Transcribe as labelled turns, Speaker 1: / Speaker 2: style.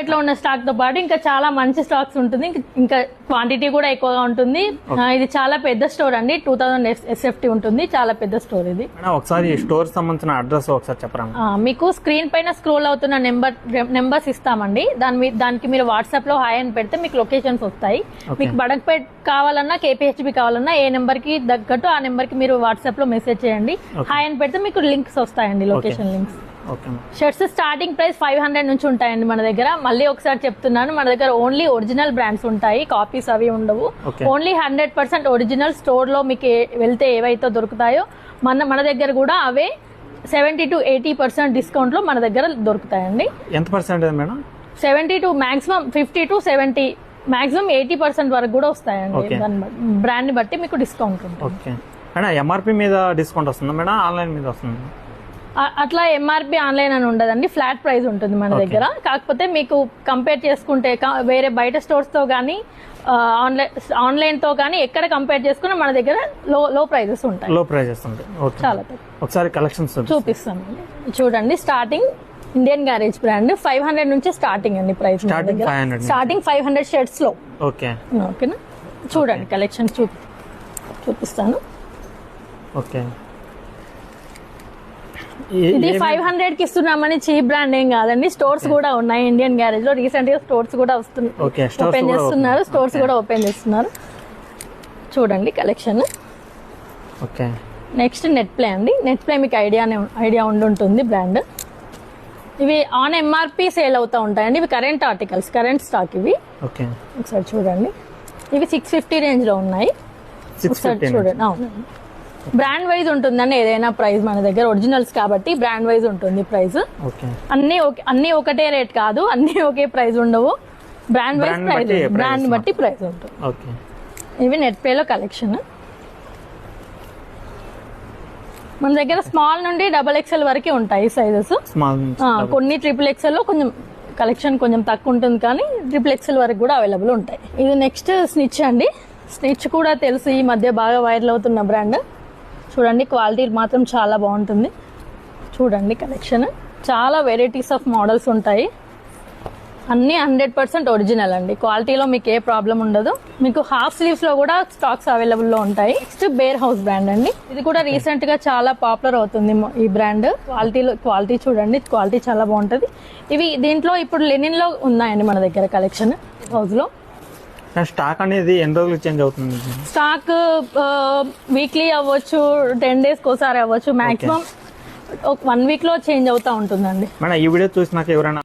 Speaker 1: ఇట్లా ఉన్న స్టాక్ తో పాటు ఇంకా చాలా మంచి స్టాక్స్ ఉంటుంది, ఇంకా క్వాంటిటీ కూడా ఎక్కువగా ఉంటుంది. ఇది చాలా పెద్ద స్టోర్ అండి, 2000 SFT ఉంటుంది, చాలా పెద్ద స్టోర్ ఇది.
Speaker 2: ఒకసారి స్టోర్ సంబంధించిన అడ్రస్ ఒకసారి చెప్పరా?
Speaker 1: మీకు స్క్రీన్ పైన స్క్రోల్ అవుతున్న నెంబర్స్ ఇస్తామండి, దానికి మీరు వాట్సాప్ లో హాయ్ అని పెడితే మీకు లొకేషన్స్ వస్తాయి. మీకు బడక్పేట్ కావాలన్నా KPHB కావాలన్నా ఏ నెంబర్ కి తగ్గట్టు ఆ నెంబర్ కి మీరు వాట్సాప్ లో మెసేజ్ చేయండి, హాయ్ అని పెడితే మీకు లింక్స్ వస్తాయండి, location links. Shirts starting price 500 నుంచి ఉంటాయండి మన దగ్గర. మళ్ళీ ఒకసారి చెప్తున్నాను, మన దగ్గర ఓన్లీ ఒరిజినల్ బ్రాండ్స్ ఉంటాయి, కాపీస్ అవి ఉండవు. Only 100% original. స్టోర్ లో మీకు వెళ్తే ఏవైతే దొరుకుతాయో మన దగ్గర కూడా అవే 70 to 80% డిస్కౌంట్ లో మన దగ్గర దొరుకుతాయండి.
Speaker 2: ఎంత percentage madam?
Speaker 1: 70 to maximum 50 to 70, maximum 80% వరకు కూడా వస్తాయండి. బ్రాండ్ ని బట్టి మీకు డిస్కౌంట్ ఉంటుంది.
Speaker 2: MRP మీద డిస్కౌంట్ వస్తుందా మేడం, ఆన్లైన్ మీద వస్తుంది?
Speaker 1: అట్లా MRP ఆన్లైన్ అని ఉండదండి, ఫ్లాట్ ప్రైస్ ఉంటుంది మన దగ్గర. కాకపోతే మీకు కంపేర్ చేసుకుంటే వేరే బయట స్టోర్స్ తో గానీ ఆన్లైన్ తో గానీ ఎక్కడ కంపేర్ చేసుకున్నా మన దగ్గర లో ప్రైజెస్ ఉంటాయి.
Speaker 2: లో ప్రైజెస్ ఉంటాయి. చాలా ఒకసారి కలెక్షన్స్ చూపిస్తాను
Speaker 1: చూడండి. స్టార్టింగ్ ఇండియన్ గ్యారేజ్ బ్రాండ్ 500 నుంచి స్టార్టింగ్ అండి ప్రైస్. స్టార్టింగ్ 500 షర్ట్స్ లో. ఓకేనా, చూడండి కలెక్షన్ చూపిస్తాను.
Speaker 2: ఓకే,
Speaker 1: ఇది 500 కి ఇస్తున్నామని చీప్ బ్రాండ్ ఏం కాదండి, స్టోర్స్ కూడా ఉన్నాయి ఇండియన్ గ్యారేజ్ లో. రీసెంట్ గా స్టోర్స్ కూడా ఓపెన్ చేస్తున్నారు, స్టోర్స్ కూడా ఓపెన్ చేస్తున్నారు. చూడండి కలెక్షన్. నెక్స్ట్ నెట్ ప్లే అండి. నెట్ ప్లే మీకు ఐడియా ఉండుంటుంది బ్రాండ్. ఇవి ఆన్ MRP సేల్ అవుతా ఉంటాయండి. ఇవి కరెంట్ ఆర్టికల్స్, కరెంట్ స్టాక్ ఇవి. ఒకసారి చూడండి, ఇవి 650 రేంజ్ లో ఉన్నాయి. ఒకసారి చూడండి. అవునండి, బ్రాండ్ వైజ్ ఉంటుందండి ఏదైనా ప్రైస్ మన దగ్గర, ఒరిజినల్స్ కాబట్టి బ్రాండ్ వైజ్ ఉంటుంది ప్రైస్. అన్ని ఒకటే రేట్ కాదు, అన్ని ఒకే ప్రైస్ ఉండవు. బ్రాండ్ వైజ్ ప్రైస్, బ్రాండ్ బట్టి ప్రైస్ ఉంటుంది. ఇవి నెట్ ప్లే లో కలెక్షన్. మన దగ్గర స్మాల్ నుండి XXL వరకు ఉంటాయి సైజెస్. కొన్ని XXL లో కొంచెం కలెక్షన్ కొంచెం తక్కువ ఉంటుంది, కానీ XXL వరకు కూడా అవైలబుల్ ఉంటాయి. ఇది నెక్స్ట్ స్నిచ్ అండి. స్నిచ్ కూడా తెలుసు, ఈ మధ్య బాగా వైరల్ అవుతున్న బ్రాండ్. చూడండి, క్వాలిటీ మాత్రం చాలా బాగుంటుంది. చూడండి కలెక్షన్, చాలా వెరైటీస్ ఆఫ్ మోడల్స్ ఉంటాయి. అన్ని 100% ఒరిజినల్ అండి, క్వాలిటీలో మీకు ఏ ప్రాబ్లం ఉండదు. మీకు హాఫ్ స్లీవ్స్ లో కూడా స్టాక్స్ అవైలబుల్ లో ఉంటాయి. నెక్స్ట్ బేర్ హౌస్ బ్రాండ్ అండి. ఇది కూడా రీసెంట్ గా చాలా పాపులర్ అవుతుంది ఈ బ్రాండ్. క్వాలిటీ చూడండి, క్వాలిటీ చాలా బాగుంటది. ఇవి దీంట్లో ఇప్పుడు లెనిన్ లో ఉన్నాయండి మన దగ్గర కలెక్షన్ హౌస్ లో.
Speaker 2: స్టాక్ అనేది ఎన్ని రోజులు చేంజ్ అవుతుంది?
Speaker 1: స్టాక్ వీక్లీ అవ్వచ్చు, 10 days ఒకసారి అవ్వచ్చు, మాక్సిమం 1 week లో చేంజ్ అవుతా ఉంటుందండి.
Speaker 2: మేడం, ఈ వీడియో చూసినాక ఎవరైనా